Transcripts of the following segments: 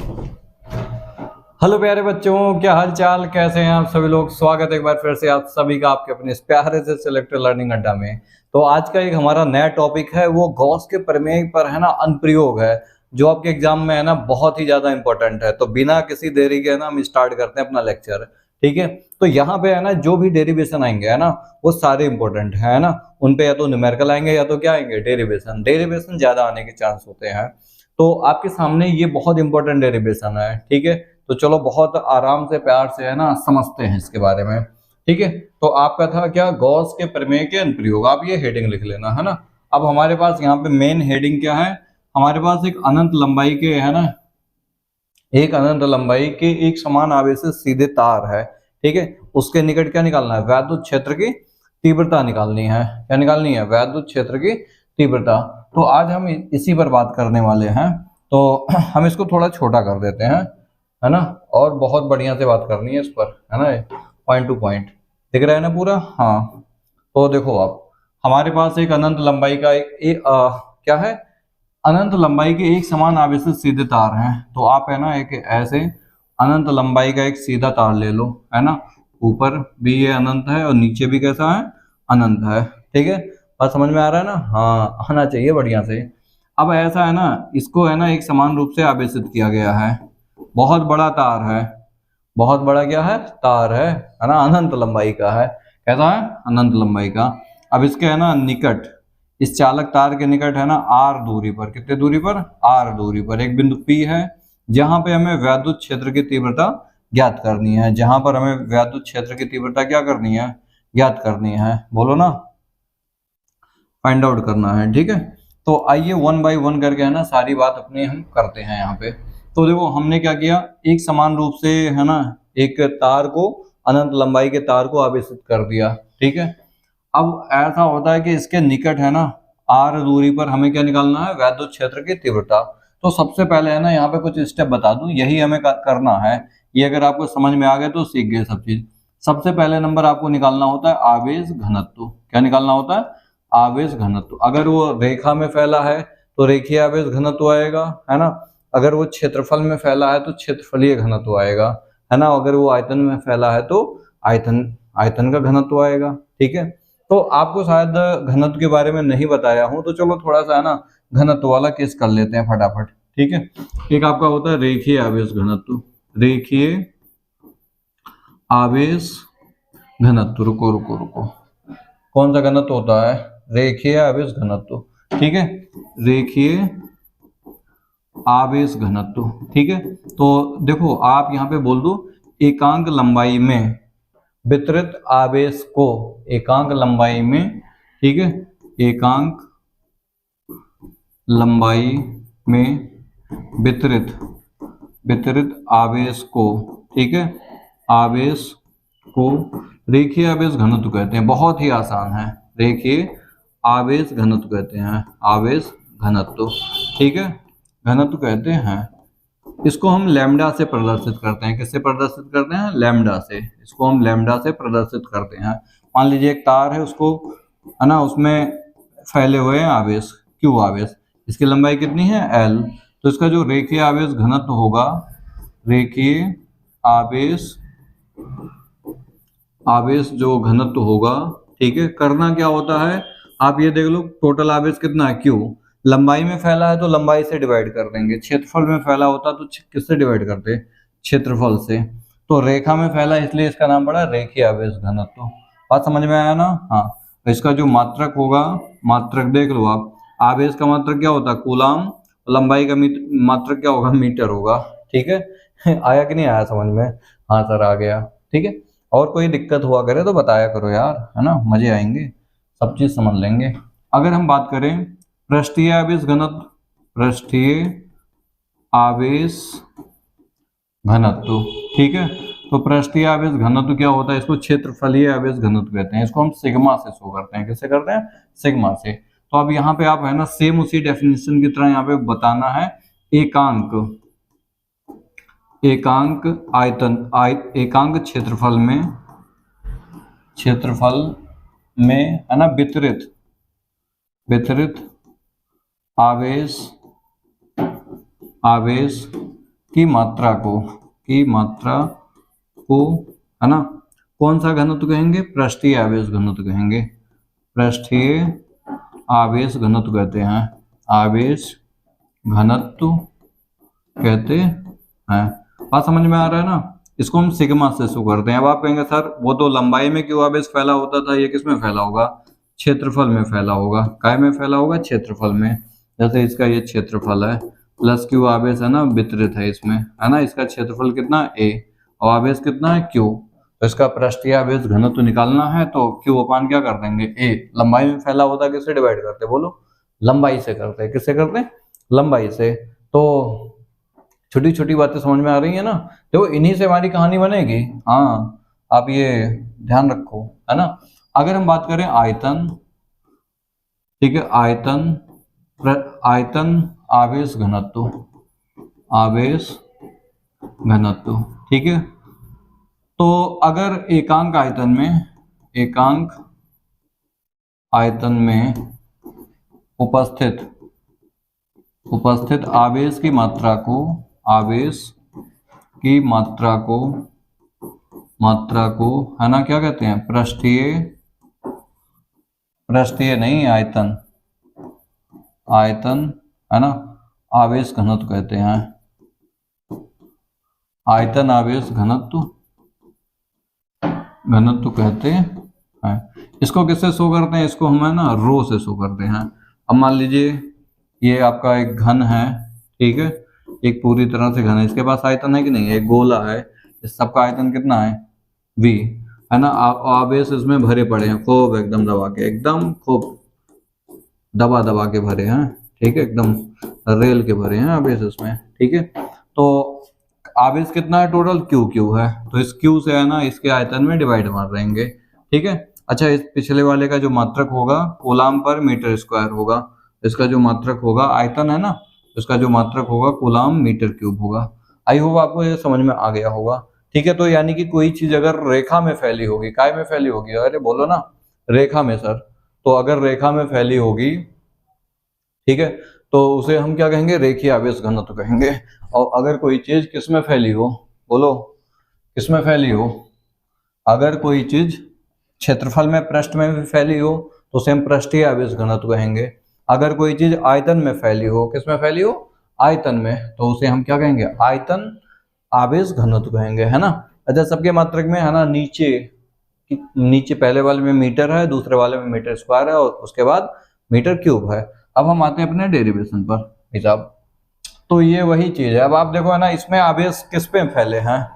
Hello प्यारे बच्चों, क्या हाल चाल, कैसे हैं आप सभी लोग। स्वागत है एक बार फिर से आप सभी का आपके अपने इस प्यारे से सिलेक्टेड लर्निंग अड्डा में। तो आज का एक हमारा नया टॉपिक है, वो गॉस के प्रमेय पर है ना, अनुप्रयोग है, जो आपके एग्जाम में है ना बहुत ही ज्यादा इंपॉर्टेंट है। तो बिना किसी देरी के है ना हम स्टार्ट करते हैं अपना लेक्चर। ठीक है, तो यहाँ पे है ना जो भी डेरिवेशन आएंगे है ना, वो सारे इंपॉर्टेंट है ना। उन पे या तो न्यूमेरिकल आएंगे या तो क्या आएंगे, डेरिवेशन। डेरिवेशन ज्यादा आने के चांस होते हैं। तो आपके सामने ये बहुत इंपॉर्टेंट डेरिवेशन है। ठीक है, तो चलो बहुत आराम से प्यार से है ना समझते हैं इसके बारे में। ठीक है, तो आपका था क्या, गॉस के प्रमेय के अनुप्रयोग। आप ये हेडिंग लिख लेना है ना। अब हमारे पास यहाँ पे मेन हेडिंग क्या है, हमारे पास एक अनंत लंबाई के है ना, एक अनंत लंबाई के एक समान आवेशित सीधे तार है। ठीक है, उसके निकट क्या निकालना है, वैद्युत क्षेत्र की तीव्रता निकालनी है। क्या निकालनी है, वैद्युत क्षेत्र की तीव्रता। तो आज हम इसी पर बात करने वाले हैं। तो हम इसको थोड़ा छोटा कर देते हैं, है ना, और बहुत बढ़िया से बात करनी है इस पर, है ना। पॉइंट टू पॉइंट दिख रहा है ना पूरा। हाँ, तो देखो आप, हमारे पास एक अनंत लंबाई का क्या है, अनंत लंबाई के एक समान आवेशित सीधे तार हैं। तो आप है ना एक ऐसे अनंत लंबाई का एक सीधा तार ले लो, है ना। ऊपर भी ये अनंत है और नीचे भी कैसा है, अनंत है। ठीक है, बात समझ में आ रहा है ना। हाँ, आना चाहिए बढ़िया से। अब ऐसा है ना, इसको है ना एक समान रूप से आवेशित किया गया है। बहुत बड़ा तार है, बहुत बड़ा क्या है, तार है ना, अनंत लंबाई का है। कैसा है, अनंत लंबाई का। अब इसके है ना निकट, इस चालक तार के निकट है ना आर दूरी पर, कितने दूरी पर, आर दूरी पर एक बिंदु पी है, जहां पे हमें वैद्युत क्षेत्र की तीव्रता ज्ञात करनी है। जहां पर हमें वैद्युत क्षेत्र की तीव्रता क्या करनी है, ज्ञात करनी है, बोलो ना, फाइंड आउट करना है। ठीक है, तो आइए वन बाय वन करके है ना सारी बात अपनी हम करते हैं यहाँ पे। तो देखो हमने क्या किया, एक समान रूप से है ना एक तार को, अनंत लंबाई के तार को आवेशित कर दिया। ठीक है, अब ऐसा होता है कि इसके निकट है ना आर दूरी पर हमें क्या निकालना है, वैद्युत क्षेत्र की तीव्रता। तो सबसे पहले है ना यहाँ पे कुछ स्टेप बता दूं, यही हमें करना है। ये अगर आपको समझ में आ गए तो सीख गए सब चीज। सबसे पहले नंबर आपको निकालना होता है आवेश घनत्व। क्या निकालना होता है, आवेश घनत्व। अगर वो रेखा में फैला है तो रेखीय आवेश घनत्व आएगा, है ना। अगर वो क्षेत्रफल में फैला है तो क्षेत्रफलीय घनत्व आएगा, है ना। अगर वो आयतन में फैला है तो आयतन आयतन का घनत्व आएगा। ठीक है, तो आपको शायद घनत्व के बारे में नहीं बताया हूं, तो चलो थोड़ा सा है ना घनत्व वाला केस कर लेते हैं फटाफट। ठीक है, एक आपका होता है रेखीय आवेश घनत्व। रेखीय आवेश घनत्व, रुको रुको रुको, कौन सा घनत्व होता है, रेखीय आवेश घनत्व। ठीक है, रेखीय आवेश घनत्व। ठीक है, तो देखो आप यहाँ पे बोल दो, एकांक लंबाई में वितरित आवेश को, एकांक लंबाई में, ठीक है, एकांक लंबाई में वितरित वितरित आवेश को, ठीक है, आवेश को रेखीय आवेश घनत्व कहते हैं। बहुत ही आसान है, रेखीय आवेश घनत्व कहते हैं, आवेश घनत्व। ठीक है, घनत्व कहते हैं। इसको हम लैम्डा से प्रदर्शित करते हैं। किससे प्रदर्शित करते हैं, लैम्डा से। इसको हम लैम्डा से प्रदर्शित करते हैं। मान लीजिए एक तार है, उसको है ना, उसमें फैले हुए हैं आवेश, क्यू आवेश, इसकी लंबाई कितनी है, एल। तो इसका जो रेखीय आवेश घनत्व होगा, रेखीय आवेश आवेश जो घनत्व होगा, ठीक है, करना क्या होता है, आप ये देख लो, टोटल आवेश कितना है, क्यू। लंबाई में फैला है तो लंबाई से डिवाइड कर देंगे, क्षेत्रफल में फैला होता तो किससे डिवाइड करते, क्षेत्रफल से। तो रेखा में फैला इसलिए इसका नाम पड़ा रेखीय आवेश घनत्व। बात समझ में आया ना। हाँ, तो इसका जो मात्रक होगा, मात्रक देख लो आप, आवेश का मात्रक क्या होता है, कूलाम। लंबाई का मात्रक क्या होगा, मीटर होगा। ठीक है आया कि नहीं आया समझ में, हाँ सर आ गया। ठीक है, और कोई दिक्कत हुआ करे तो बताया करो यार, है ना, मजे आएंगे, सब चीज समझ लेंगे। अगर हम बात करें पृष्ठीय आवेश घनत्व, पृष्ठीय आवेश घनत्व, ठीक है, तो पृष्ठीय आवेश घनत्व क्या होता है, इसको क्षेत्रफलीय आवेश घनत्व कहते हैं। इसको हम सिग्मा से शो करते हैं। किससे करते हैं, सिग्मा से। तो अब यहाँ पे आप है ना सेम उसी डेफिनेशन की तरह यहाँ पे बताना है, एकांक, एकांक आयतन, एकांक क्षेत्रफल में, है ना वितरित वितरित आवेश की मात्रा को है ना कौन सा घनत्व कहेंगे? पृष्ठीय आवेश घनत्व कहेंगे। पृष्ठीय आवेश घनत्व कहते हैं, आवेश घनत्व कहते हैं। बात समझ में आ रहा है ना? इसको हम सिग्मा से शो करते हैं। अब आप कहेंगे सर वो तो लंबाई में क्यों आवेश फैला होता था, ये किस में फैला होगा? क्षेत्रफल में फैला होगा। काय में फैला होगा? क्षेत्रफल में। जैसे इसका ये क्षेत्रफल है, प्लस क्यू आवेश है ना वितरित है इसमें, है ना। इसका क्षेत्रफल कितना? a, और आवेश कितना है? q। तो इसका पृष्ठीय आवेश घनत्व निकालना है तो q अपान क्या कर देंगे? a। लंबाई में फैला होता है किससे डिवाइड करते? बोलो, लंबाई से करते हैं। किससे करते हैं? लंबाई से। तो छोटी छोटी बातें समझ में आ रही है ना? देखो इन्हीं से हमारी कहानी बनेगी। हाँ, आप ये ध्यान रखो, है ना। अगर हम बात करें आयतन, ठीक है, आयतन आवेश घनत्व, आवेश घनत्व, ठीक है। तो अगर एकांक आयतन में उपस्थित आवेश की मात्रा को है ना क्या कहते हैं? पृष्ठीय नहीं, आयतन है ना आवेश घनत्व कहते हैं। आयतन आवेश घनत्व कहते हैं। इसको किससे शो करते हैं? इसको हम है ना रो से शो करते हैं। अब मान लीजिए ये आपका एक घन है, ठीक है, एक पूरी तरह से घन है। इसके पास आयतन है कि नहीं? एक गोला है, इस सबका आयतन कितना है? v, है ना। आवेश इसमें भरे पड़े हैं खूब, एकदम खूब दबा के भरे हैं, ठीक है, एकदम रेल के भरे हैं आवेश इसमें, ठीक है। तो आवेश कितना है टोटल? क्यू है। तो इस क्यू से है ना इसके आयतन में डिवाइड मार देंगे, ठीक है। अच्छा, इस पिछले वाले का जो मात्रक होगा कूलाम पर मीटर स्क्वायर होगा। इसका जो मात्रक होगा, आयतन है ना, इसका जो मात्रक होगा कूलाम मीटर क्यूब होगा। आई होप आपको ये समझ में आ गया होगा, ठीक है। तो यानी कि कोई चीज अगर रेखा में फैली होगी, काय में फैली होगी? अरे बोलो ना, रेखा में सर। तो अगर रेखा में फैली होगी, ठीक है, तो उसे हम क्या कहेंगे? रेखीय आवेश घनत्व कहेंगे। और अगर कोई चीज किस में फैली हो? बोलो, किस में फैली हो? अगर कोई चीज क्षेत्रफल में, पृष्ठ में भी फैली हो तो उसे हम पृष्ठीय आवेश घनत्व कहेंगे। अगर कोई चीज आयतन में फैली हो, किस में फैली हो? आयतन में, तो उसे हम क्या कहेंगे? आयतन आवेश घनत्व कहेंगे, है ना। अच्छा, सबके मात्रक में है ना नीचे पहले वाले में मीटर है, दूसरे वाले में मीटर स्क्वायर है और उसके बाद मीटर क्यूब है। अब हम आते हैं अपने डेरिवेशन पर हिसाब। तो ये वही चीज है। अब आप देखो है ना, इसमें आवेश किस पे फैले हैं?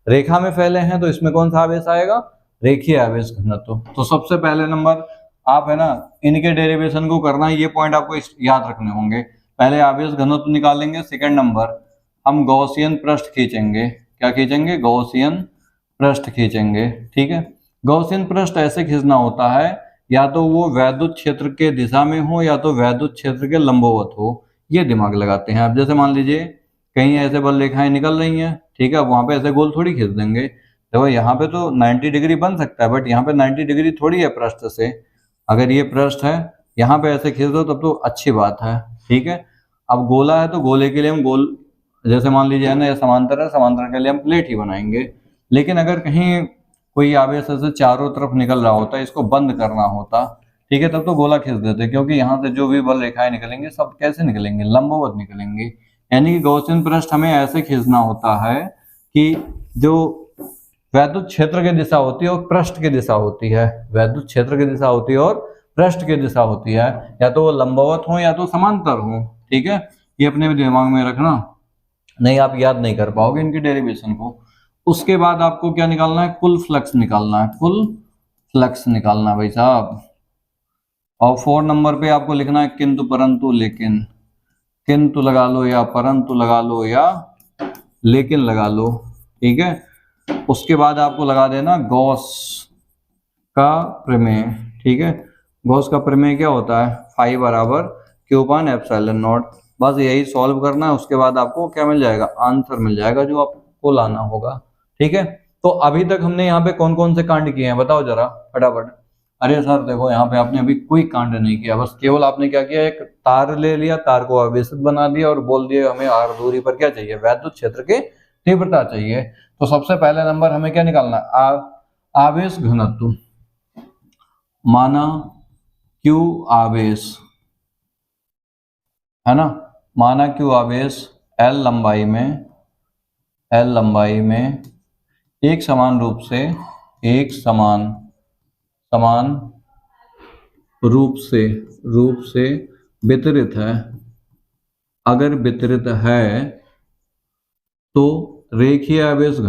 रेखा में फैले हैं, तो इसमें कौन सा आवेश आएगा? रेखीय आवेश घनत्व। तो सबसे पहले नंबर आप है ना इनके डेरिवेशन को करना है, ये पॉइंट आपको याद रखने होंगे। पहले आवेश घनत्व निकालेंगे, सेकंड नंबर हम गॉसियन पृष्ठ खींचेंगे। क्या खींचेंगे? गॉसियन पृष्ठ खींचेंगे, ठीक है। गॉसियन पृष्ठ ऐसे खींचना होता है, या तो वो वैद्युत क्षेत्र के दिशा में हो या तो वैद्युत क्षेत्र के लंबवत हो। ये दिमाग लगाते हैं। अब जैसे मान लीजिए कहीं ऐसे बल रेखाएं निकल रही हैं, ठीक है, वहां पे ऐसे गोल थोड़ी खींच देंगे। देखो यहाँ पे तो 90 डिग्री बन सकता है, बट यहाँ पे 90 डिग्री थोड़ी है पृष्ठ से। अगर ये पृष्ठ है, यहाँ पे ऐसे खींच दो तब तो अच्छी बात है, ठीक है। अब गोला है तो गोले के लिए हम गोल, जैसे मान लीजिए है ना, ये समांतर है, समांतर के लिए हम प्लेट ही बनाएंगे। लेकिन अगर कहीं कोई आवेश ऐसे चारों तरफ निकल रहा होता है, इसको बंद करना होता, ठीक है, तब तो गोला खींच देते, क्योंकि यहाँ से जो भी बल रेखाएं निकलेंगे सब कैसे निकलेंगे? लंबवत निकलेंगे। यानी कि गॉसियन पृष्ठ हमें ऐसे खींचना होता है कि जो वैद्युत क्षेत्र की दिशा होती है और पृष्ठ की दिशा होती है, वैद्युत क्षेत्र की दिशा होती है और पृष्ठ की दिशा होती है, या तो वो लंबवत हो या तो समांतर हो, ठीक है। ये अपने दिमाग में रखना, नहीं आप याद नहीं कर पाओगे इनकी डेरिवेशन को। उसके बाद आपको क्या निकालना है? कुल फ्लक्स निकालना है, कुल फ्लक्स निकालना है भाई साहब। और 4 नंबर पे आपको लिखना है किंतु परंतु लेकिन। किंतु लगा लो या परंतु लगा लो या लेकिन लगा लो, ठीक है। उसके बाद आपको लगा देना गॉस का प्रमेय, ठीक है। गॉस का प्रमेय क्या होता है? फाई बराबर क्यू अपान एप्सिलॉन नॉट। बस यही सॉल्व करना है, उसके बाद आपको क्या मिल जाएगा? आंसर मिल जाएगा जो आपको लाना होगा, ठीक है। तो अभी तक हमने यहाँ पे कौन कौन से कांड किए हैं बताओ जरा फटाफट। अरे सर देखो यहाँ पे आपने अभी कोई कांड नहीं किया, बस केवल आपने क्या किया, एक तार ले लिया, तार को आवेशित बना दिया और बोल दिया हमें r दूरी पर क्या चाहिए, वैद्युत क्षेत्र की तीव्रता चाहिए। तो सबसे पहले नंबर हमें क्या निकालना है, आवेश घनत्व, माना q आवेश है ना, माना q आवेश l लंबाई में एक समान रूप से वितरित है। अगर वितरित है तो रेखीय आवेश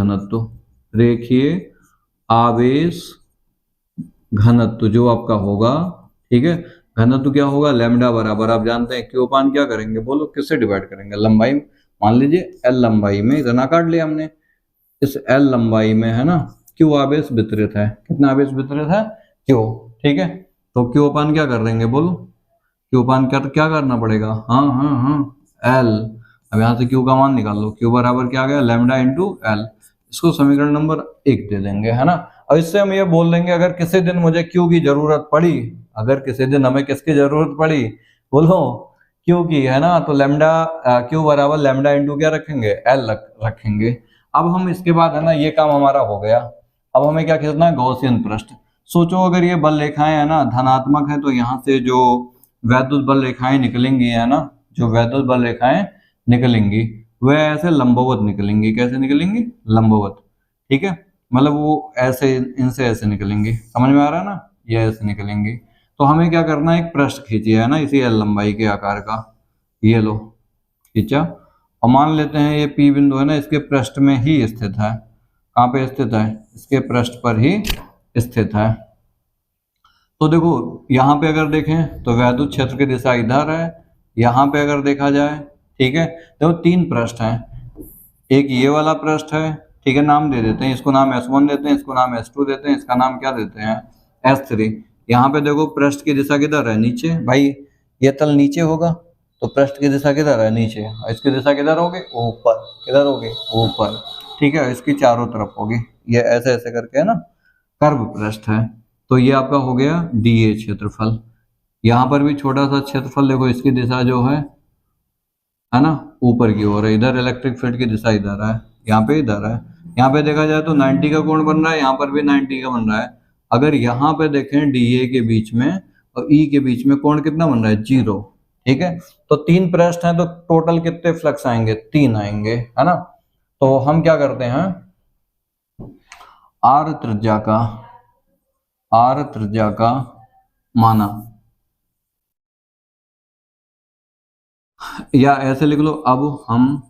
घनत्व जो आपका होगा, ठीक है, घनत्व क्या होगा, लैम्डा बराबर आप जानते हैं q अपान क्या करेंगे, बोलो किससे डिवाइड करेंगे, लंबाई, मान लीजिए l लंबाई में इतना काट लिया हमने, इस l लंबाई में है ना q आवेश वितरित है, कितना आवेश वितरित है, q, ठीक है। तो q अपान क्या कर देंगे, बोलो q अपान क्या करना पड़ेगा, हाँ l। अब यहाँ से q का मान निकाल लो, q बराबर क्या आ गया, लैम्डा इंटू l। इसको समीकरण नंबर 1 दे देंगे, है ना। और इससे हम ये बोल देंगे अगर किसी दिन मुझे q की जरूरत पड़ी, अगर किसी दिन हमें किसकी जरूरत पड़ी, बोलो q की, है ना, तो लैम्डा q बराबर लैम्डा इंटू क्या रखेंगे, l रखेंगे। अब हम इसके बाद है ना, ये काम हमारा हो गया। अब हमें क्या खींचना है, गॉसियन पृष्ठ। सोचो अगर ये बल रेखाएं है ना धनात्मक है, तो यहाँ से जो वैद्युत बल रेखाएं निकलेंगी, है ना, जो वैद्युत बल रेखाएं निकलेंगी वह ऐसे लंबवत निकलेंगी, कैसे निकलेंगी, लंबवत, ठीक है, मतलब वो ऐसे इनसे ऐसे निकलेंगी, समझ में आ रहा है ना, ये ऐसे निकलेंगी। तो हमें क्या करना है, एक पृष्ठ खींचिए, है ना, इसी एल लंबाई के आकार का, ये लो खींचा, और मान लेते हैं ये P बिंदु है ना इसके पृष्ठ में ही स्थित है। कहाँ पे स्थित है, इसके पृष्ठ पर ही स्थित है। तो देखो यहाँ पे अगर देखें तो वैद्युत क्षेत्र की दिशा इधर है, यहाँ पे अगर देखा जाए, ठीक है, देखो 3 पृष्ठ हैं, एक ये वाला पृष्ठ है, ठीक है, नाम दे देते हैं, इसको नाम S1 देते हैं, इसको नाम S2 देते हैं, इसका नाम क्या देते हैं, S3। यहाँ पे देखो पृष्ठ की दिशा किधर है, नीचे, भाई ये तल नीचे होगा तो पृष्ठ की दिशा किधर है, नीचे, और इसकी दिशा किधर होगी, ऊपर, किधर होगी, ऊपर, ठीक है, इसकी चारों तरफ होगी, ये ऐसे ऐसे करके है ना कर्व पृष्ठ है। तो ये आपका हो गया DA क्षेत्रफल। यहाँ पर भी छोटा सा क्षेत्रफल देखो, इसकी दिशा जो है ना ऊपर की ओर है, इधर इलेक्ट्रिक फील्ड की दिशा इधर है, यहाँ पे इधर है। यहाँ पे देखा जाए तो 90 का कोण बन रहा है, यहाँ पर भी 90 का बन रहा है। अगर यहाँ पे देखें DA के बीच में और E के बीच में कोण कितना बन रहा है, 0, ठीक है। तो 3 पृष्ठ हैं तो टोटल कितने फ्लक्स आएंगे, 3 आएंगे, है ना। तो हम क्या करते हैं, R त्रिज्या का माना, या ऐसे लिख लो, अब हम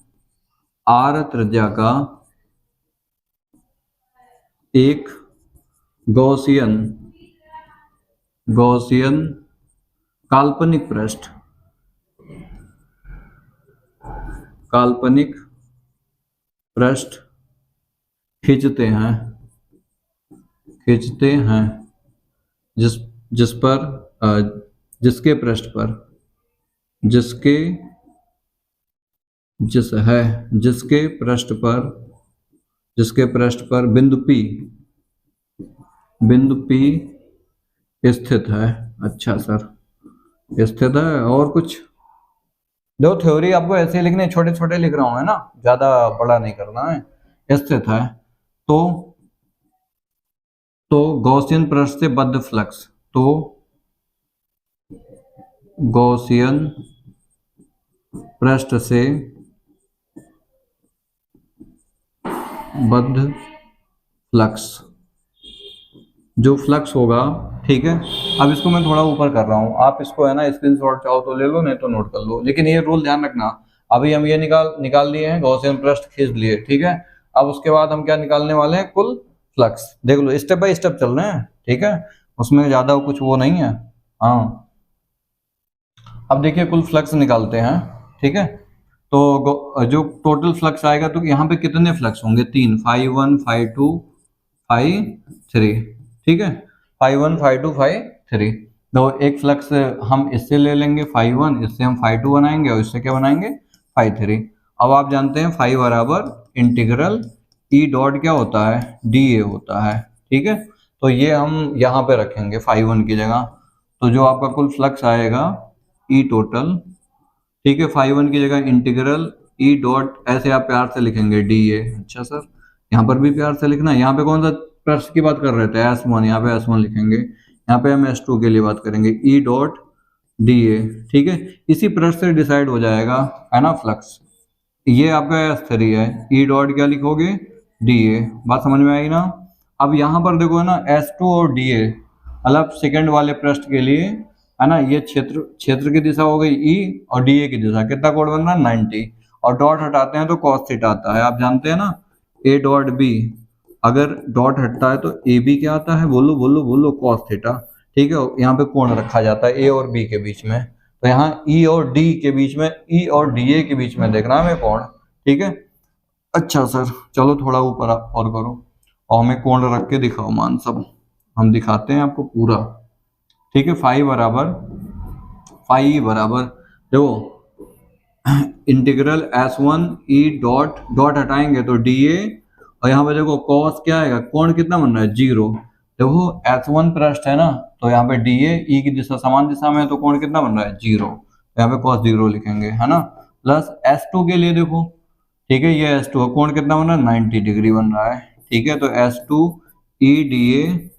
R त्रिज्या का एक गॉसियन काल्पनिक पृष्ठ खींचते हैं जिसके पृष्ठ पर बिंदु P स्थित है। अच्छा सर, स्थित है, और कुछ जो थ्योरी आपको ऐसे लिखने, छोटे छोटे लिख रहा हूं, है ना, ज्यादा बड़ा नहीं करना है, स्थित है। तो गॉसियन पृष्ठ से बद्ध फ्लक्स, तो गॉसियन पृष्ठ से बद्ध फ्लक्स, जो फ्लक्स होगा, ठीक है। अब इसको मैं थोड़ा ऊपर कर रहा हूं, आप इसको है ना स्क्रीनशॉट चाहो तो ले लो, नहीं तो नोट कर लो, लेकिन ये रूल ध्यान रखना। अभी हम ये निकाल लिए हैं, गॉसियन पृष्ठ खींच लिए, ठीक है। अब उसके बाद हम क्या निकालने वाले हैं, कुल फ्लक्स। देख लो स्टेप बाय स्टेप चल रहे हैं, ठीक है, उसमें ज्यादा कुछ वो नहीं है। हाँ, अब देखिए कुल फ्लक्स निकालते हैं, ठीक है। तो जो टोटल फ्लक्स आएगा, तो यहाँ पे कितने फ्लक्स होंगे, 3, φ1 φ2 φ3, ठीक है, φ1 φ2 φ3। तो एक फ्लक्स हम इससे ले लेंगे φ1, इससे हम φ2 बनाएंगे, और इससे क्या बनाएंगे, φ3। अब आप जानते हैं φ बराबर इंटीग्रल E डॉट क्या होता है, DA होता है, ठीक है। तो ये हम यहाँ पे रखेंगे φ1 की जगह। तो जो आपका कुल फ्लक्स आएगा ई टोटल, ठीक है, φ1 की जगह इंटीग्रल ई डॉट, ऐसे आप प्यार से लिखेंगे डी ए। अच्छा सर, यहाँ पर भी प्यार से लिखना है। यहाँ पे कौन सा पृष्ठ की बात कर रहे थे, S1, यहाँ पे S1 लिखेंगे। यहाँ पे हम S2 के लिए बात करेंगे, ई डॉट डी ए। ठीक है, इसी पृष्ठ से डिसाइड हो जाएगा, है ना, फ्लक्स। ये आपका S3 है, ई डॉट क्या लिखोगे, डी ए। बात समझ में आई ना। अब यहाँ पर देखो, है ना, S2 और डी ए, मतलब सेकेंड वाले पृष्ठ के लिए, है ना, ये क्षेत्र की दिशा हो गई ई, और डी ए की दिशा, कितना कोण बन रहा है, 90। और डॉट हटाते हैं तो cos थीटा आता है, आप जानते हैं ना, ए डॉट बी, अगर डॉट हटता है तो ए बी क्या आता है, बोलो बोलो बोलो, cos थीटा। ठीक है, यहाँ पे कोण रखा जाता है ए और बी के बीच में, तो यहाँ ई और डी के बीच में, ई और डी ए के बीच में देखना हमें कोण। ठीक है, अच्छा सर, चलो थोड़ा ऊपर और करो, और हमें कोण रख के दिखाओ, मान सब हम दिखाते हैं आपको पूरा। ठीक है, फाई बराबर देखो, integral S1 E dot, dot हटाएंगे तो डी ए, और यहाँ पे देखो cos क्या आएगा, कोण कितना बन रहा है, 0। देखो S1 पृष्ठ है ना, तो यहाँ पे डी ए, ई की दिशा समान दिशा में है, तो कोण कितना बन रहा है, 0। तो यहाँ पे cos 0 लिखेंगे, है ना। प्लस S2 के लिए देखो, ठीक है, ये S2 है, कोण कितना बन रहा है, 90 डिग्री बन रहा है। ठीक है, तो S2 E D A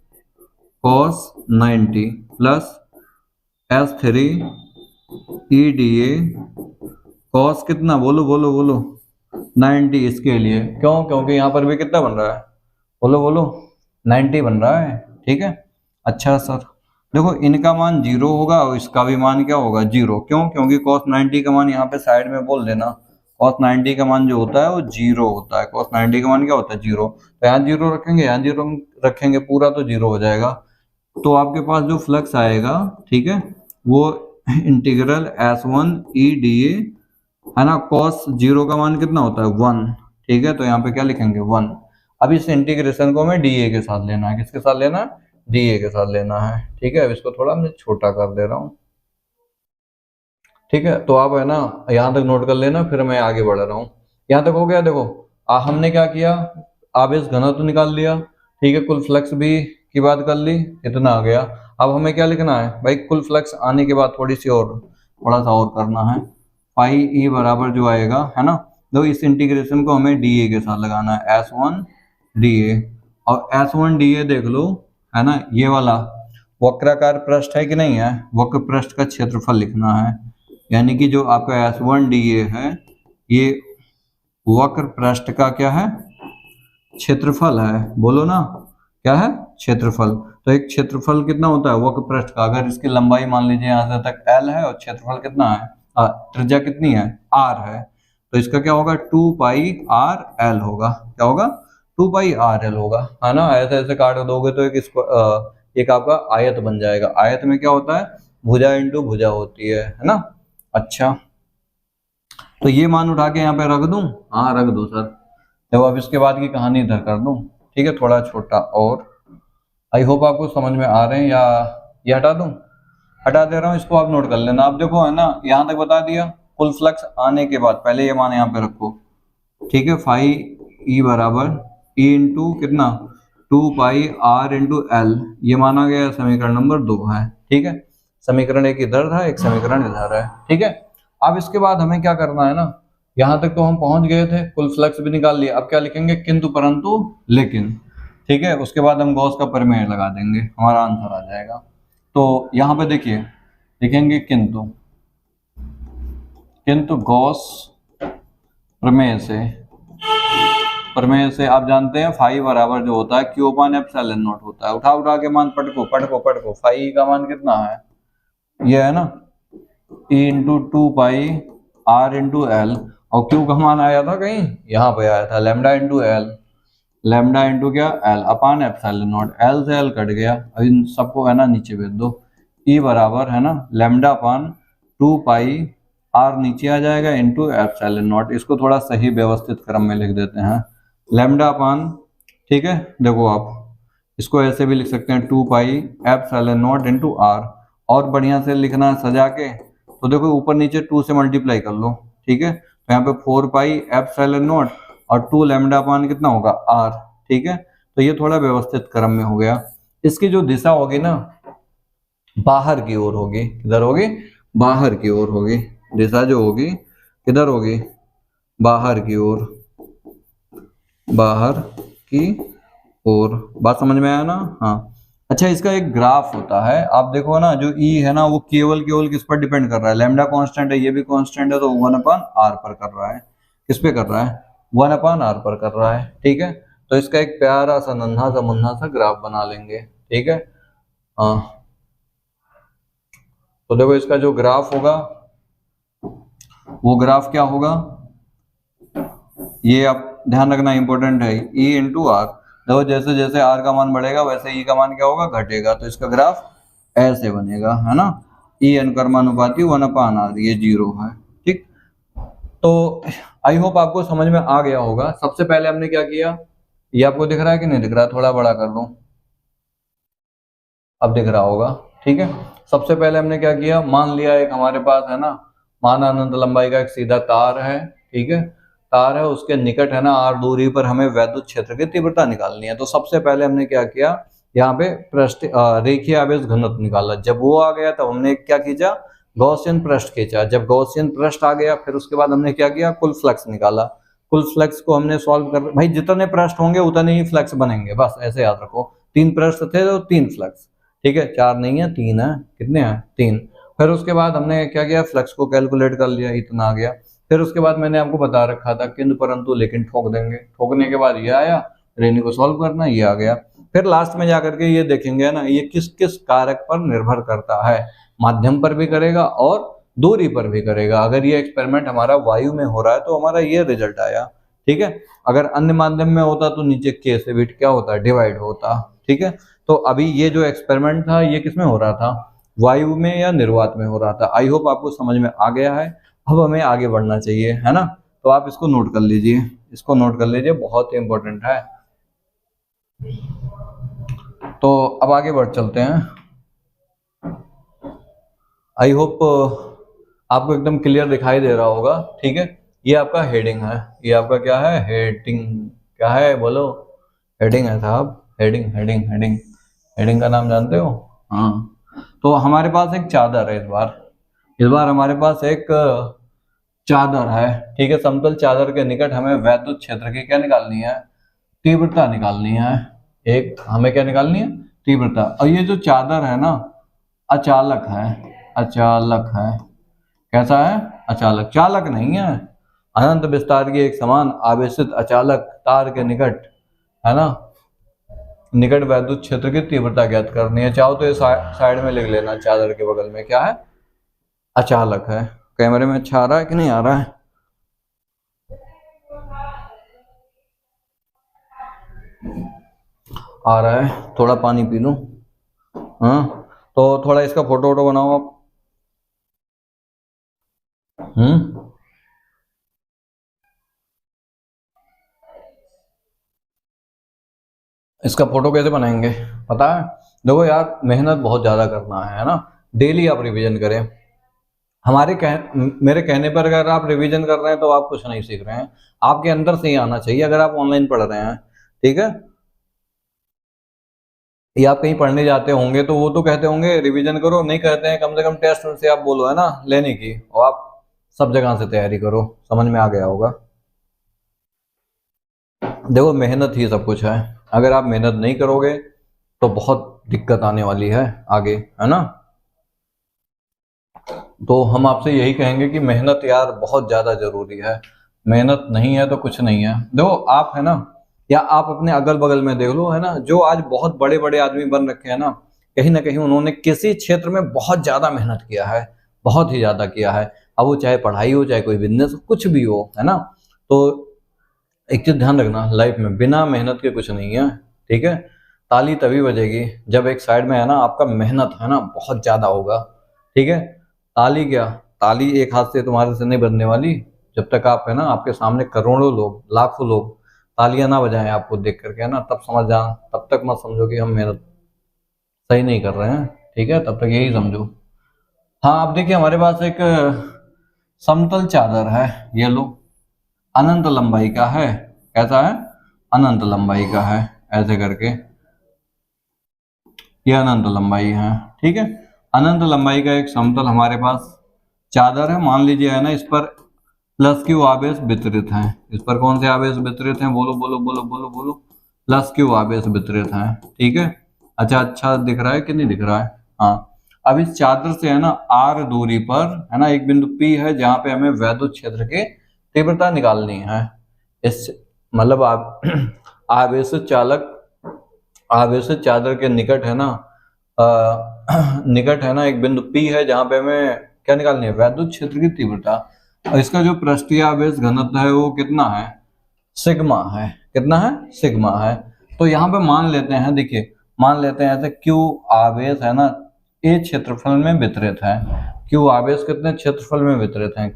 cos 90 plus S3 E D A cos कितना, बोलो बोलो बोलो, 90। इसके लिए क्यों, क्योंकि यहाँ पर भी कितना बन रहा है, बोलो बोलो, 90 बन रहा है। ठीक है, अच्छा सर, देखो इनका मान 0 होगा और इसका भी मान क्या होगा, 0। क्यों, क्योंकि cos 90 का मान यहाँ पे साइड में बोल देना, cos 90 का मान जो होता है वो 0 होता है। cos 90 का मान क्या होता है, 0। तो यहाँ 0 रखेंगे, यहाँ 0 रखेंगे, पूरा तो 0 हो जाएगा। तो आपके पास जो फ्लक्स आएगा, ठीक है, वो integral S1 E D A, है ना, cos 0 का मान कितना होता है, 1। ठीक है, तो यहाँ पे क्या लिखेंगे, 1। अब इस इंटीग्रेशन को हमें डी ए के साथ लेना है, किसके साथ लेना है, डी ए के साथ लेना है। ठीक है, अब इसको थोड़ा मैं छोटा कर दे रहा हूँ। ठीक है, तो आप, है ना, यहाँ तक नोट कर लेना, फिर मैं आगे बढ़ रहा हूँ। यहाँ तक हो गया। देखो हमने क्या किया, आवेश घनत्व निकाल लिया। ठीक है, कुल फ्लक्स भी की बात कर ली, इतना आ गया। अब हमें क्या लिखना है भाई, कुल फ्लक्स आने के बाद थोड़ा सा और करना है। फाई ई बराबर जो आएगा, है ना, तो इस इंटीग्रेशन को हमें डी ए के साथ लगाना है, S1 डी ए। और S1 डी ए देख लो, है ना, ये वाला वक्राकार पृष्ठ है कि नहीं है, वक्र पृष्ठ का क्षेत्रफल लिखना है। यानी कि जो आपका S1 डी ए है, ये वक्र पृष्ठ का क्या है, क्षेत्रफल है। बोलो ना, क्या है, क्षेत्रफल। तो एक क्षेत्रफल कितना होता है वक्र पृष्ठ का, अगर इसकी लंबाई मान लीजिए यहाँ से तक L है और क्षेत्रफल कितना है, त्रिज्या कितनी है, R है, तो इसका क्या होगा, 2 पाई आर एल होगा। क्या होगा, 2 पाई आर एल होगा, है ना। ऐसे ऐसे काट दोगे तो एक आपका आयत बन जाएगा। आयत में क्या होता है, भुजा इंटू भुजा होती है ना। अच्छा, तो ये मान उठा के यहाँ पे रख दूं, हाँ रख दो सर। देखो अब इसके बाद की कहानी इधर कर दूं, ठीक है, थोड़ा छोटा और। आई होप आपको समझ में आ रहे हैं, या ये हटा दूं, हटा दे रहा हूँ, इसको आप नोट कर लेना। आप देखो, है ना, यहाँ तक बता दिया। कुल फ्लक्स आने के बाद पहले ये मान यहाँ पे रखो, ठीक है, फाई ई बराबर ई इंटू कितना, 2 पाई आर इंटू एल, ये माना गया समीकरण नंबर 2 है। ठीक है, समीकरण एक इधर था, एक समीकरण इधर है। ठीक है, अब इसके बाद हमें क्या करना है ना, यहाँ तक तो हम पहुंच गए थे, कुल फ्लक्स भी निकाल लिया। अब क्या लिखेंगे, किंतु परंतु लेकिन। ठीक है, उसके बाद हम गॉस का प्रमेय लगा देंगे, हमारा आंसर आ जाएगा। तो यहाँ पे देखिए, लिखेंगे किंतु गॉस प्रमेय से आप जानते हैं फाई बराबर जो होता है क्यू अपान एप्सिलॉन नॉट होता है। उठा उठा के मान पटको। फाई का मान कितना है, ये है ना, E into 2 pi R into L, और क्यू का मान आया था कहीं, यहाँ पे आया था, lambda into L, lambda into क्या, L upon epsilon naught. L से एल कट गया, अब इन सबको, है ना, नीचे भेज दो। ई बराबर, है ना, लैम्डा अपान 2 पाई आर नीचे आ जाएगा इंटू एप्सिलॉन नॉट। इसको थोड़ा सही व्यवस्थित क्रम में लिख देते हैं, लैम्डा अपान, ठीक है, देखो आप इसको ऐसे भी लिख सकते हैं, 2 pi epsilon naught into R. और बढ़िया से लिखना सजा के, तो देखो ऊपर नीचे 2 से मल्टीप्लाई कर लो। ठीक है, तो यहाँ पे 4 पाई एप्सिलॉन नॉट और 2 लैम्डा अपान कितना होगा, आर। ठीक है, तो ये थोड़ा व्यवस्थित क्रम में हो गया। इसकी जो दिशा होगी ना बाहर की ओर होगी। किधर होगी? बाहर की ओर होगी। दिशा जो होगी किधर होगी? बाहर की ओर। बाहर की ओर। बात समझ में आया ना? हाँ। अच्छा, इसका एक ग्राफ होता है, आप देखो ना, जो ई है ना वो केवल केवल किस पर डिपेंड कर रहा है? लैम्डा कांस्टेंट है, ये भी कांस्टेंट है, तो 1/r पर कर रहा है। किस पे कर रहा है? 1/r पर कर रहा है। ठीक है, तो इसका एक प्यारा सा नन्हा सा मुन्ना सा ग्राफ बना लेंगे। ठीक है, हाँ। तो देखो इसका जो ग्राफ होगा वो ग्राफ क्या होगा, ये आप ध्यान रखना, इंपॉर्टेंट है। E into R. देखो जैसे जैसे आर का मान बढ़ेगा वैसे ई का मान क्या होगा? घटेगा। तो इसका ग्राफ ऐसे बनेगा, है ना। ई अनुक्रमानुपाती 1/r, ये 0 है। ठीक, तो आई होप आपको समझ में आ गया होगा। सबसे पहले हमने क्या किया, ये आपको दिख रहा है कि नहीं दिख रहा है? थोड़ा बड़ा कर लूं, अब दिख रहा होगा। ठीक है, सबसे पहले हमने क्या किया, मान लिया एक हमारे पास है ना, मान अनंत लंबाई का एक सीधा तार है। ठीक है, तार है, उसके निकट है ना r दूरी पर हमें वैद्युत क्षेत्र की तीव्रता निकालनी है। तो सबसे पहले हमने क्या किया, यहाँ पे पृष्ठ रेखीय आवेश घनत्व निकाला। जब वो आ गया तो हमने क्या खींचा, गॉसियन पृष्ठ खींचा। जब गॉसियन पृष्ठ आ गया फिर उसके बाद हमने क्या किया, कुल फ्लक्स निकाला। कुल फ्लक्स को हमने सॉल्व कर, भाई जितने पृष्ठ होंगे उतने ही फ्लक्स बनेंगे, बस ऐसे याद रखो। 3 पृष्ठ थे तो 3 फ्लक्स। ठीक है, 4 नहीं है, 3 है। कितने हैं? 3। फिर उसके बाद हमने क्या किया, फ्लक्स को कैलकुलेट कर लिया, इतना आ गया। फिर उसके बाद मैंने आपको बता रखा था किंतु परंतु लेकिन ठोक देंगे। ठोकने के बाद ये आया, रेनी को सॉल्व करना, ये आ गया। फिर लास्ट में जाकर के ये देखेंगे ना, ये किस किस कारक पर निर्भर करता है। माध्यम पर भी करेगा और दूरी पर भी करेगा। अगर ये एक्सपेरिमेंट हमारा वायु में हो रहा है तो हमारा ये रिजल्ट आया। ठीक है, अगर अन्य माध्यम में होता तो नीचे के से भी क्या होता, डिवाइड होता। ठीक है, तो अभी ये जो एक्सपेरिमेंट था ये किसमें हो रहा था, वायु में या निर्वात में हो रहा था। आई होप आपको समझ में आ गया है। अब हमें आगे बढ़ना चाहिए, है ना। तो आप इसको नोट कर लीजिए, इसको नोट कर लीजिए, बहुत ही इंपॉर्टेंट है। तो अब आगे बढ़ चलते हैं। आई होप आपको एकदम क्लियर दिखाई दे रहा होगा। ठीक है, ये आपका हेडिंग है, ये आपका क्या है, हेडिंग। क्या है बोलो? हेडिंग है साहब, हेडिंग हेडिंग हेडिंग। हेडिंग का नाम जानते हो? हाँ। तो हमारे पास एक चादर है इस बार हमारे पास एक चादर है। ठीक है, समतल चादर के निकट हमें वैद्युत क्षेत्र की क्या निकालनी है, तीव्रता निकालनी है। एक हमें क्या निकालनी है, तीव्रता। और ये जो चादर है ना अचालक है, अचालक है। कैसा है? अचालक। चालक नहीं है। अनंत विस्तार की एक समान आवेशित अचालक तार के निकट, है ना, निकट वैद्युत क्षेत्र की तीव्रता ज्ञात करनी है। चाहो तो ये साइड में लिख लेना, चादर के बगल में क्या है, अचालक है। कैमरे में अच्छा आ रहा है कि नहीं आ रहा है? आ रहा है। थोड़ा पानी पी लूं। हाँ, तो थोड़ा इसका फोटो वोटो बनाओ आप। इसका फोटो कैसे बनाएंगे पता है? देखो यार, मेहनत बहुत ज्यादा करना है ना। डेली आप रिवीजन करें। मेरे कहने पर अगर आप रिवीजन कर रहे हैं तो आप कुछ नहीं सीख रहे हैं। आपके अंदर से ही आना चाहिए अगर आप ऑनलाइन पढ़ रहे हैं। ठीक है, या आप कहीं पढ़ने जाते होंगे तो वो तो कहते होंगे रिवीजन करो, नहीं कहते हैं कम से कम टेस्ट से आप बोलो, है ना, लेने की। और आप सब जगह से तैयारी करो। समझ में आ गया होगा। देखो मेहनत ही सब कुछ है। अगर आप मेहनत नहीं करोगे तो बहुत दिक्कत आने वाली है आगे, है ना। तो हम आपसे यही कहेंगे कि मेहनत यार बहुत ज्यादा जरूरी है। मेहनत नहीं है तो कुछ नहीं है। देखो आप, है ना, या आप अपने अगल बगल में देख लो, है ना, जो आज बहुत बड़े बड़े आदमी बन रखे हैं ना कहीं उन्होंने किसी क्षेत्र में बहुत ज्यादा मेहनत किया है, बहुत ही ज्यादा किया है। अब वो चाहे पढ़ाई हो, चाहे कोई बिजनेस, कुछ भी हो, है ना। तो एक चीज ध्यान रखना, लाइफ में बिना मेहनत के कुछ नहीं है। ठीक है, ताली तभी बजेगी जब एक साइड में, है ना, आपका मेहनत, है ना, बहुत ज्यादा होगा। ठीक है, ताली क्या, ताली एक हाथ से तुम्हारे से नहीं बजने वाली जब तक आप, है ना, आपके सामने करोड़ों लोग, लाखों लोग तालियां ना बजाएं आपको देख करके, है ना, तब समझ जाना। तब तक मत समझो कि हम मेहनत सही नहीं कर रहे हैं। ठीक है, तब तक यही समझो। हाँ, अब देखिए हमारे पास एक समतल चादर है, ये लो, अनंत लंबाई का है। कैसा है? अनंत लंबाई का है, ऐसे करके। ये अनंत लंबाई है। ठीक है, अनंत लंबाई का एक समतल हमारे पास चादर है, मान लीजिए है ना, इस पर प्लस क्यू आवेश वितरित हैं। इस पर कौन से आवेश वितरित हैं? बोलो बोलो बोलो बोलो बोलो। प्लस क्यू आवेश वितरित हैं। ठीक है, अच्छा दिख रहा है कि नहीं दिख रहा है? हाँ। अब इस चादर से है ना आर दूरी पर है ना एक बिंदु P है, जहां पे हमें वैद्युत क्षेत्र की तीव्रता निकालनी है। इस मतलब आप आवेश चालक आवेश चादर के निकट है ना निकट है ना एक बिंदु P है, जहां पे हमें क्या निकालनी है? वैद्युत क्षेत्र की तीव्रता। और इसका जो पृष्ठीय आवेश घनत्व है वो कितना है? सिग्मा है। कितना है? सिग्मा है। तो यहाँ पे मान लेते हैं, देखिए मान लेते हैं ऐसे Q आवेश है ना A क्षेत्रफल में वितरित है। Q आवेश कितने क्षेत्रफल में वितरित है?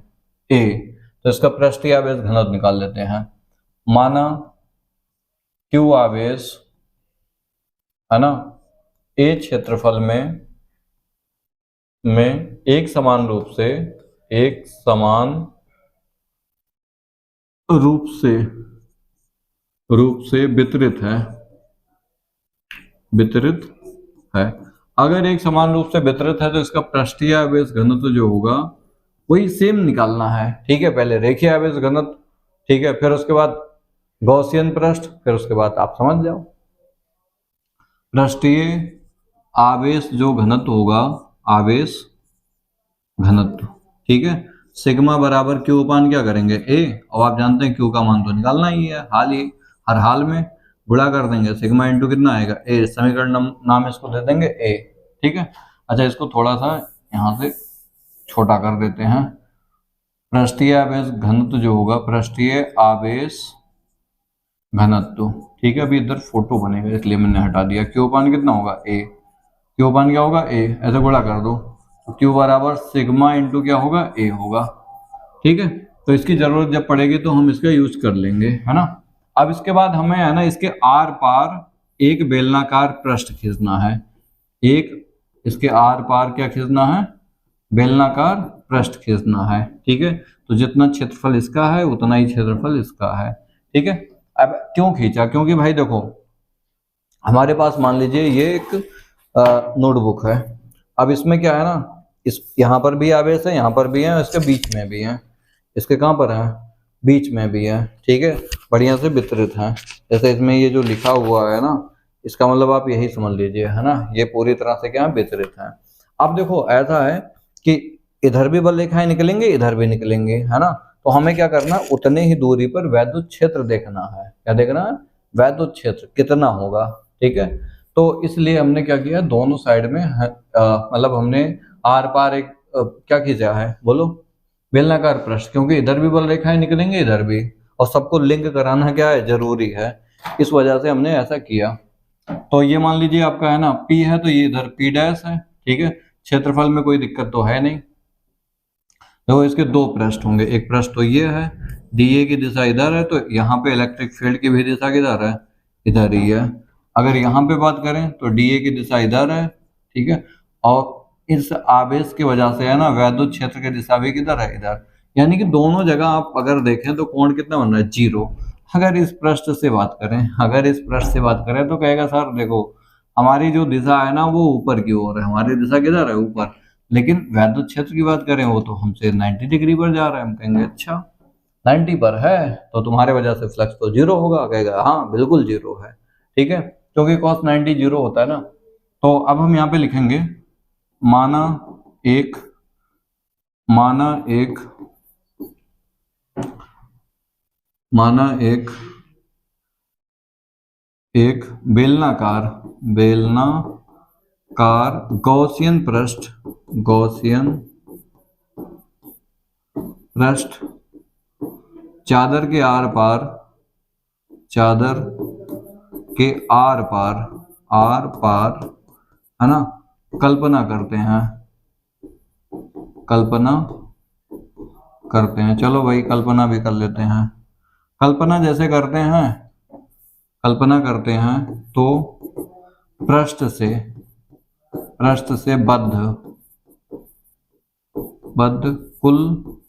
A। तो इसका पृष्ठीय आवेश घनत्व निकाल लेते हैं। माना Q आवेश है ना A क्षेत्रफल में एक समान रूप से वितरित है। अगर एक समान रूप से वितरित है तो इसका पृष्ठीय आवेश घनत्व जो होगा वही सेम निकालना है। ठीक है, पहले रेखीय आवेश घनत्व, ठीक है, फिर उसके बाद गॉसियन पृष्ठ, फिर उसके बाद आप समझ जाओ पृष्ठीय आवेश जो घनत्व होगा, आवेश घनत्व। ठीक है, सिग्मा बराबर क्यू अपान क्या करेंगे? ए। और आप जानते हैं क्यू का मान तो निकालना ही है, हर हाल में गुणा कर देंगे। सिग्मा इंटू कितना आएगा? ए। समीकरण नाम इसको दे देंगे ए। ठीक है, अच्छा इसको थोड़ा सा यहां से छोटा कर देते हैं। पृष्ठीय आवेश घनत्व जो होगा, पृष्ठीय आवेश घनत्व। ठीक है, अभी इधर फोटो बनेगा इसलिए मैंने हटा दिया। क्यू अपान कितना होगा? ए। क्यू अपान क्या होगा? ए। ऐसे गुणा कर दो तो क्यू बराबर सिग्मा इंटू क्या होगा? ए होगा। ठीक है, तो इसकी जरूरत जब पड़ेगी तो हम इसका यूज कर लेंगे, है ना। अब इसके बाद हमें है ना इसके आर पार एक बेलनाकार पृष्ठ खींचना है। इसके आर पार क्या खींचना है? बेलनाकार पृष्ठ खींचना है। ठीक है, तो जितना क्षेत्रफल इसका है उतना ही क्षेत्रफल इसका है। ठीक है, अब क्यों खींचा? क्योंकि भाई देखो हमारे पास मान लीजिए ये एक नोटबुक है। अब इसमें क्या है ना, इस यहाँ पर भी आवेश है, यहाँ पर भी है, इसके बीच में भी है। इसके कहाँ पर है? बीच में भी है। ठीक है, बढ़िया से वितरित है। जैसे इसमें ये जो लिखा हुआ है ना, इसका मतलब आप यही समझ लीजिए, है ना, ये पूरी तरह से क्या है? वितरित है। अब देखो ऐसा है कि इधर भी बल रेखाएं निकलेंगे, इधर भी निकलेंगे, है ना। तो हमें क्या करना है? उतने ही दूरी पर वैद्युत क्षेत्र देखना है। क्या देखना है? वैद्युत क्षेत्र कितना होगा। ठीक है, तो इसलिए हमने क्या किया, दोनों साइड में मतलब हमने आर पार एक क्या खींचा है? बोलो, बेलनाकार पृष्ठ, क्योंकि इधर भी बल रेखाएं निकलेंगे, इधर भी, और सबको लिंक कराना क्या है? जरूरी है। इस वजह से हमने ऐसा किया। तो ये मान लीजिए आपका है ना P है, तो ये इधर P डैश है। ठीक है, क्षेत्रफल में कोई दिक्कत तो है नहीं। देखो इसके दो पृष्ठ होंगे, एक पृष्ठ तो ये है, DA की दिशा इधर है, तो यहाँ पे इलेक्ट्रिक फील्ड की भी दिशा किधर है? इधर ही है। अगर यहाँ पे बात करें तो DA की दिशा इधर है। ठीक है, और इस आवेश की वजह से है ना वैद्युत क्षेत्र की दिशा भी किधर है? इधर। यानी कि दोनों जगह आप अगर देखें तो कोण कितना बन रहा है? 0। अगर इस पृष्ठ से बात करें तो कहेगा सर देखो हमारी जो दिशा है ना वो ऊपर की ओर है, हमारी दिशा किधर है? ऊपर। लेकिन वैद्युत क्षेत्र की बात करें वो तो हमसे 90 डिग्री पर जा रहा है। हम कहेंगे अच्छा 90 पर है तो तुम्हारे वजह से फ्लक्स तो 0 होगा। कहेगा हाँ बिल्कुल 0 है। ठीक है, क्योंकि cos 90 0 होता है ना। तो अब हम यहाँ पे लिखेंगे माना एक बेलनाकार गॉसियन पृष्ठ चादर के आर पार है ना कल्पना करते हैं। चलो भाई कल्पना भी कर लेते हैं। कल्पना जैसे करते हैं तो पृष्ठ से बद्ध कुल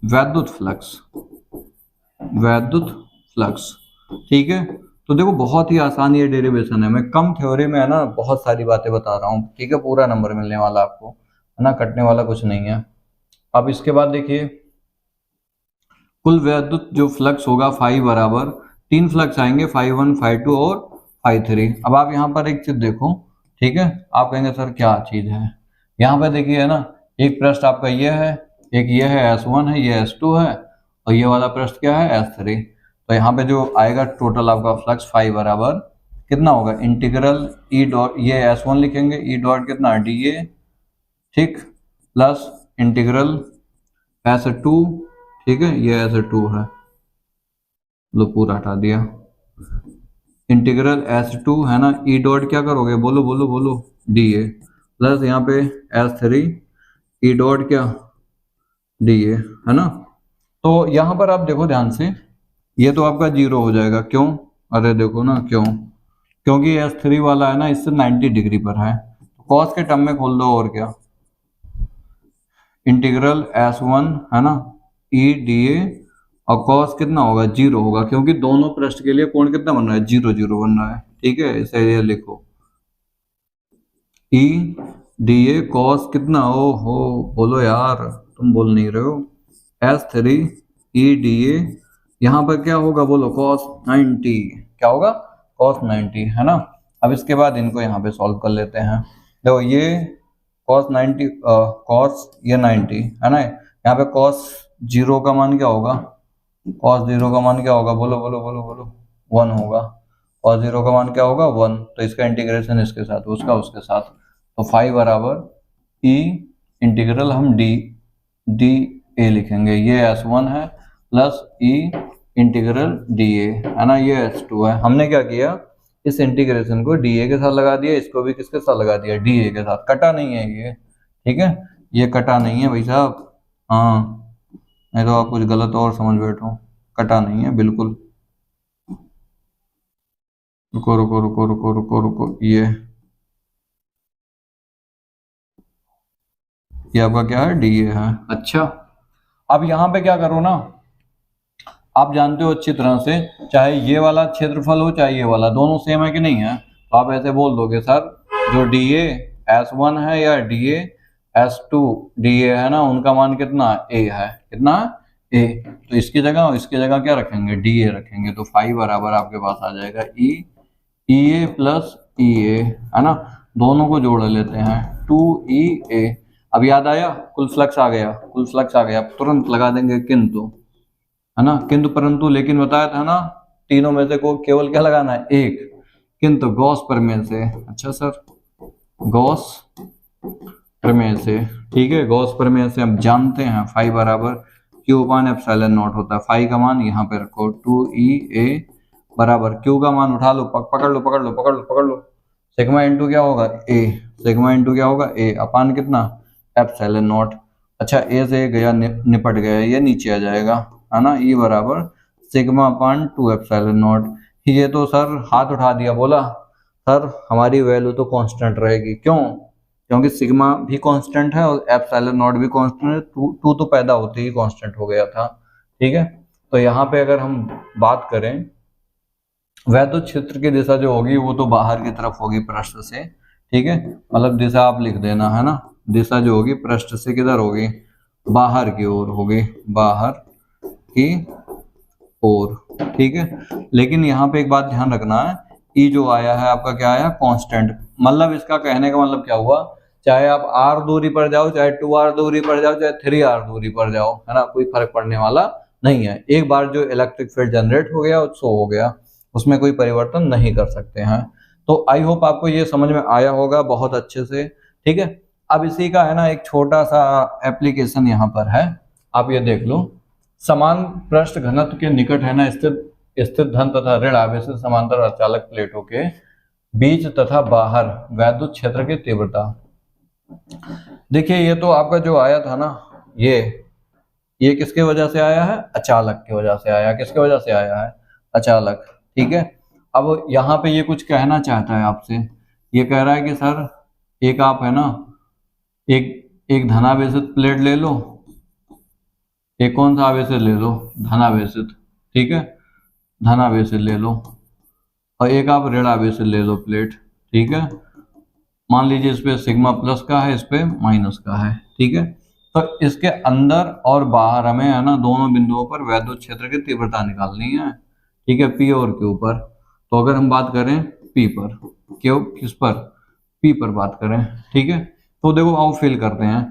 वैद्युत फ्लक्स। ठीक है, तो देखो बहुत ही आसान ये डेरिवेशन है, मैं कम थ्योरी में है ना बहुत सारी बातें बता रहा हूँ, ठीक है। पूरा नंबर मिलने वाला आपको, है ना, कटने वाला कुछ नहीं है। अब इसके बाद देखिए कुल विद्युत जो फ्लक्स होगा फाई बराबर, तीन फ्लक्स आएंगे, फाई 1, फाई 2 और फाई 3। अब आप यहाँ पर एक चीज देखो, ठीक है, आप कहेंगे सर क्या चीज है। यहाँ पे देखिए है ना, एक पृष्ठ आपका ये है, एक ये है S1 है, ये S2 है, और ये वाला पृष्ठ क्या है S3। तो यहाँ पे जो आएगा टोटल आपका फ्लक्स फाई बराबर कितना होगा, इंटीग्रल ई डॉट, ये S1 लिखेंगे, ई डॉट कितना dA, ठीक, प्लस इंटीग्रल S2, ठीक है, ये S2 है, लो पूरा हटा दिया, इंटीग्रल S2 है ना, ई डॉट क्या करोगे, बोलो बोलो बोलो, dA, प्लस यहाँ पे S3 ई डॉट क्या dA, है ना। तो यहाँ पर आप देखो ध्यान से, ये तो आपका जीरो हो जाएगा, क्यों, अरे देखो ना क्यों, क्योंकि S3 वाला है ना इससे 90 डिग्री पर है, कॉस के टर्म में खोल दो, और क्या, इंटीग्रल S1 है ना ई dA, और कॉस कितना होगा, जीरो होगा, क्योंकि दोनों पृष्ठ के लिए कोण कितना बन रहा है, 0 0 बन रहा है, ठीक है। इसे ये लिखो ई dA कॉस कितना, ओ हो बोलो यार, तुम बोल नहीं रहे हो, S3 ई dA, यहाँ पर क्या होगा बोलो, cos 90, क्या होगा, cos 90, है ना। अब इसके बाद इनको यहाँ पे सॉल्व कर लेते हैं, देखो ये cos 90, cos ये 90 है ना, यहाँ पे cos 0 का मान क्या होगा, cos 0 का मान क्या होगा, बोलो बोलो बोलो बोलो, 1 होगा, cos 0 का मान क्या होगा 1, तो इसका इंटीग्रेशन इसके साथ, उसका उसके साथ, तो फाई बराबर ई इंटीग्रल हम डी ए लिखेंगे, ये S1 है, प्लस ई इंटीग्रल dA, है ना, ये S2 है। हमने क्या किया, इस इंटीग्रेशन को dA के साथ लगा दिया, इसको भी किसके साथ लगा दिया, dA के साथ, कटा नहीं है ये, ठीक है, ये कटा नहीं है भाई साहब, हाँ, नहीं तो आप कुछ गलत और समझ बैठो, कटा नहीं है बिल्कुल। रुको रुको रुको रुको रुको रुको, ये आपका क्या है, dA है। अच्छा, अब यहाँ पे क्या करो ना, आप जानते हो अच्छी तरह से, चाहे ये वाला क्षेत्रफल हो चाहे ये वाला, दोनों सेम है कि नहीं है, तो आप ऐसे बोल दोगे सर जो dA S1 है या dA S2 dA है ना, उनका मान कितना A है, कितना A, तो इसकी जगह क्या रखेंगे, dA रखेंगे, तो फाई बराबर आपके पास आ जाएगा EA प्लस EA, है ना, दोनों को जोड़ लेते हैं 2EA। अब याद आया, कुल फ्लक्स आ गया, कुल फ्लक्स आ गया, तुरंत लगा देंगे किंतु, है ना, किंतु परंतु, लेकिन बताया था ना तीनों में से को केवल क्या लगाना है, एक, किंतु गॉस प्रमेय से, अच्छा सर गॉस प्रमेय से, ठीक है, गॉस प्रमेय से हम जानते हैं फाई बराबर क्यू अपान एप्सिलॉन नॉट होता है, फाई का मान यहाँ पे रखो, 2EA बराबर क्यू का मान उठा लो, पकड़ लो पकड़ लो पकड़ लो पकड़ लो, सिग्मा इंटू क्या होगा A, सिग्मा इंटू क्या होगा A अपान कितना एप्सिलॉन नॉट। अच्छा, A से गया निपट गया, ये नीचे आ जाएगा, है ना, E बराबर सिग्मा अपान 2 एप्सिलॉन नॉट। ये तो सर हाथ उठा दिया, बोला सर हमारी वैल्यू तो कांस्टेंट रहेगी, क्यों, क्योंकि सिग्मा भी कांस्टेंट है और एप्सिलॉन नॉट भी कांस्टेंट है, टू तो पैदा होते ही कांस्टेंट हो गया था, ठीक है। तो यहाँ पे अगर हम बात करें, वैद्युत क्षेत्र की दिशा जो होगी वो तो बाहर की तरफ होगी पृष्ठ से, ठीक है, मतलब दिशा आप लिख देना, है ना, दिशा जो होगी पृष्ठ से किधर होगी, बाहर की ओर होगी, बाहर की ओर, ठीक है। लेकिन यहाँ पे एक बात ध्यान रखना है, ई जो आया है आपका क्या आया, कांस्टेंट, मतलब इसका कहने का मतलब क्या हुआ, चाहे आप r दूरी पर जाओ, चाहे 2r दूरी पर जाओ, चाहे 3r दूरी पर जाओ, है ना, कोई फर्क पड़ने वाला नहीं है, एक बार जो इलेक्ट्रिक फील्ड जनरेट हो गया सो हो गया, उसमें कोई परिवर्तन नहीं कर सकते हैं। तो आई होप आपको ये समझ में आया होगा बहुत अच्छे से, ठीक है। अब इसी का है ना एक छोटा सा एप्लीकेशन यहाँ पर है, आप ये देख लो, समान पृष्ठ घनत्व के निकट है ना स्थित धन तथा ऋण आवेश समांतर अचालक प्लेटों के बीच तथा बाहर वैद्युत क्षेत्र की तीव्रता। देखिए ये तो आपका जो आया था ना, ये किसके वजह से आया है, अचालक की वजह से आया, किसके वजह से आया है, अचालक, ठीक है। अब यहाँ पे ये कुछ कहना चाहता है आपसे, ये कह रहा है कि सर एक आप है ना एक धनावेशित प्लेट ले लो, एक कौन सा आवेशित ले लो, धनावेशित, ठीक है, धनावेशित ले लो, और एक आप ऋण आवेश ले लो प्लेट, ठीक है। मान लीजिए इस पे सिग्मा प्लस का है, इस पे माइनस का है, ठीक है। तो इसके अंदर और बाहर हमें है ना दोनों बिंदुओं पर वैद्युत क्षेत्र की तीव्रता निकालनी है, ठीक है, पी और क्यू पर। तो अगर हम बात करें पी पर, क्यों किस पर, पी पर बात करें, ठीक है। तो देखो आओ फिल करते हैं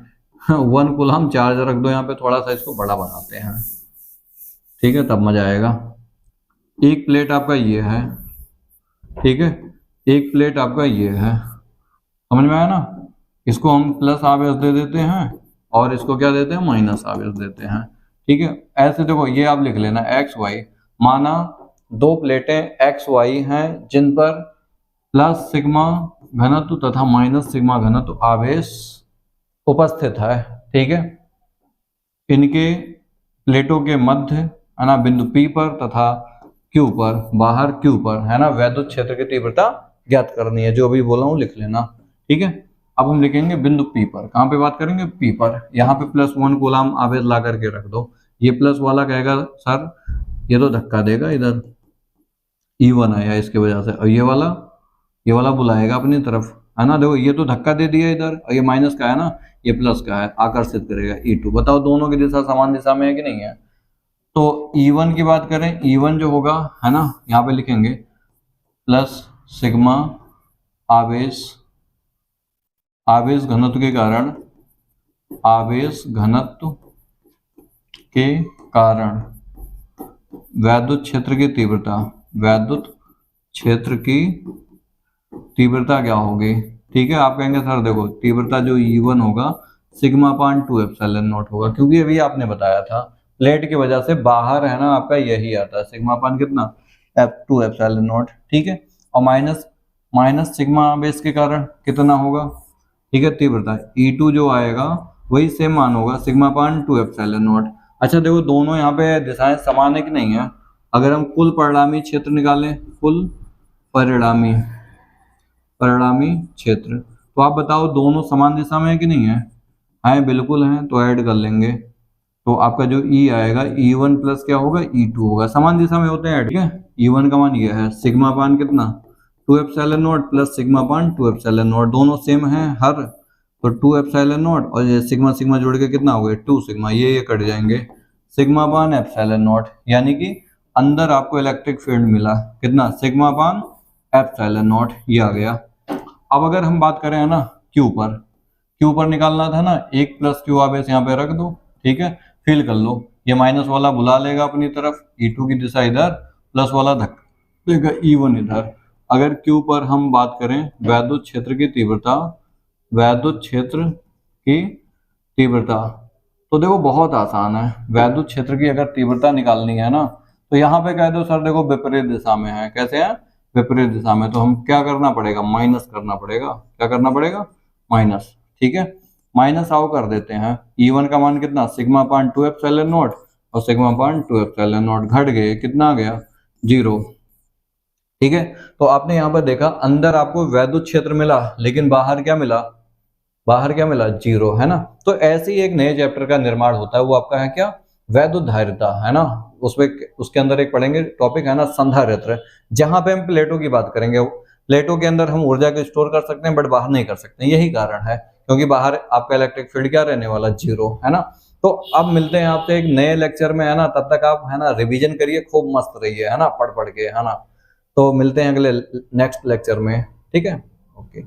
1 कूलम चार्ज रख दो यहाँ पे, थोड़ा सा इसको बड़ा बनाते हैं, ठीक है, तब मजा आएगा। एक प्लेट आपका ये है, ठीक है, एक प्लेट आपका ये है, समझ में आया ना। इसको हम प्लस आवेश दे देते हैं और इसको क्या देते हैं, माइनस आवेश देते हैं, ठीक है। ऐसे देखो ये आप लिख लेना एक्स वाई, माना दो प्लेटें एक्स वाई हैं जिन पर प्लस सिग्मा घनत्व तथा माइनस सिग्मा घनत्व आवेश उपस्थित है, ठीक है। इनके प्लेटों के मध्य है ना बिंदु P पर तथा Q पर, बाहर Q पर है ना वैद्युत क्षेत्र की तीव्रता ज्ञात करनी है। जो भी बोला हूँ लिख लेना, ठीक है। अब हम लिखेंगे बिंदु P पर, कहाँ पे बात करेंगे, P पर। यहाँ पे +1 कूलम आवेश ला करके रख दो। ये प्लस वाला कहेगा सर ये तो धक्का देगा, इधर E1 आया इसकी वजह से, और ये वाला बुलाएगा अपनी तरफ, है ना। देखो ये तो धक्का दे दिया इधर, और ये माइनस का है ना, ये प्लस का है, आकर्षित करेगा E2। बताओ दोनों की दिशा समान दिशा में है कि नहीं है। तो E1 की बात करें, E1 जो होगा है ना, यहाँ पे लिखेंगे प्लस सिग्मा आवेश, आवेश घनत्व के कारण, आवेश घनत्व के कारण वैद्युत क्षेत्र की तीव्रता, वैद्युत क्षेत्र की तीव्रता क्या होगी, ठीक है। आप कहेंगे सर देखो तीव्रता जो E1 होगा सिग्मा पान 2 एप्सिलॉन नॉट होगा, क्योंकि अभी आपने बताया था प्लेट की वजह से बाहर है ना आपका यही आता है सिग्मा पान कितना F2 एप्सिलॉन नॉट, ठीक है। और माइनस सिग्मा बेस के कारण कितना होगा, ठीक है, तीव्रता E2 जो आएगा वही सेम मान होगा सिग्मा पान 2 एप्सिलॉन नॉट। अच्छा देखो दोनों यहाँ पे दिशाएं समान है कि नहीं है। अगर हम कुल परिणामी क्षेत्र निकालें, कुल परिणामी क्षेत्र, तो आप बताओ दोनों समान दिशा में है कि नहीं है बिल्कुल है, तो ऐड कर लेंगे। तो आपका जो E आएगा E1 प्लस क्या होगा E2 होगा, समान दिशा में होते हैं, ठीक है। E1 का मान ये है सिग्मा पान कितना 2 एप्सिलॉन नॉट प्लस सिग्मा पान 2 एप्सिलॉन नॉट, दोनों सेम है हर, तो 2 एप्सिलॉन नॉट और ये सिग्मा सिग्मा जोड़ के कितना हो गया 2 सिग्मा, ये कट जाएंगे, सिग्मा पान एप्सिलॉन नॉट, यानी कि अंदर आपको इलेक्ट्रिक फील्ड मिला कितना सिग्मा पान एप्सिलॉन नॉट, ये आ गया। अब अगर हम बात करें है ना Q पर निकालना था ना, 1 प्लस Q आवेश यहाँ पे रख दो, ठीक है, फिल कर लो। ये माइनस वाला बुला लेगा अपनी तरफ, E2 की दिशा इधर, प्लस वाला धक्का देगा E1 इधर। अगर Q पर हम बात करें वैद्युत क्षेत्र की तीव्रता, वैद्युत क्षेत्र की तीव्रता, तो देखो बहुत आसान है। वैद्युत क्षेत्र की अगर तीव्रता निकालनी है ना, तो यहाँ पे कह दो सर देखो विपरीत दिशा में है, कैसे है विपरीत दिशा में, तो हम क्या करना पड़ेगा, माइनस करना पड़ेगा, क्या करना पड़ेगा, माइनस, ठीक है। माइनस आओ कर देते हैं, E1 का मान कितना सिग्मा पान 2 एप्सिलॉन नॉट और सिग्मा पान 2 एप्सिलॉन नॉट घट गए, कितना आ गया 0, ठीक है। तो आपने यहाँ पर देखा अंदर आपको वैद्युत क्षेत्र मिला, लेकिन बाहर क्या मिला, बाहर क्या मिला 0, है ना। तो ऐसे ही एक नए चैप्टर का निर्माण होता है, वो आपका है क्या, वैद्युत धारिता, है ना। उसमें उसके अंदर एक पढ़ेंगे टॉपिक है ना संधारित्र, जहां पे हम प्लेटों की बात करेंगे। प्लेटों के अंदर हम ऊर्जा को स्टोर कर सकते हैं बट बाहर नहीं कर सकते, यही कारण है, क्योंकि बाहर आपका इलेक्ट्रिक फील्ड क्या रहने वाला 0, है ना। तो अब मिलते हैं आपसे एक नए लेक्चर में, है ना। तब तक आप है ना रिवीजन करिए, खूब मस्त रहिए, है ना, पढ़ के, है ना। तो मिलते हैं अगले नेक्स्ट लेक्चर में, ठीक है, ओके।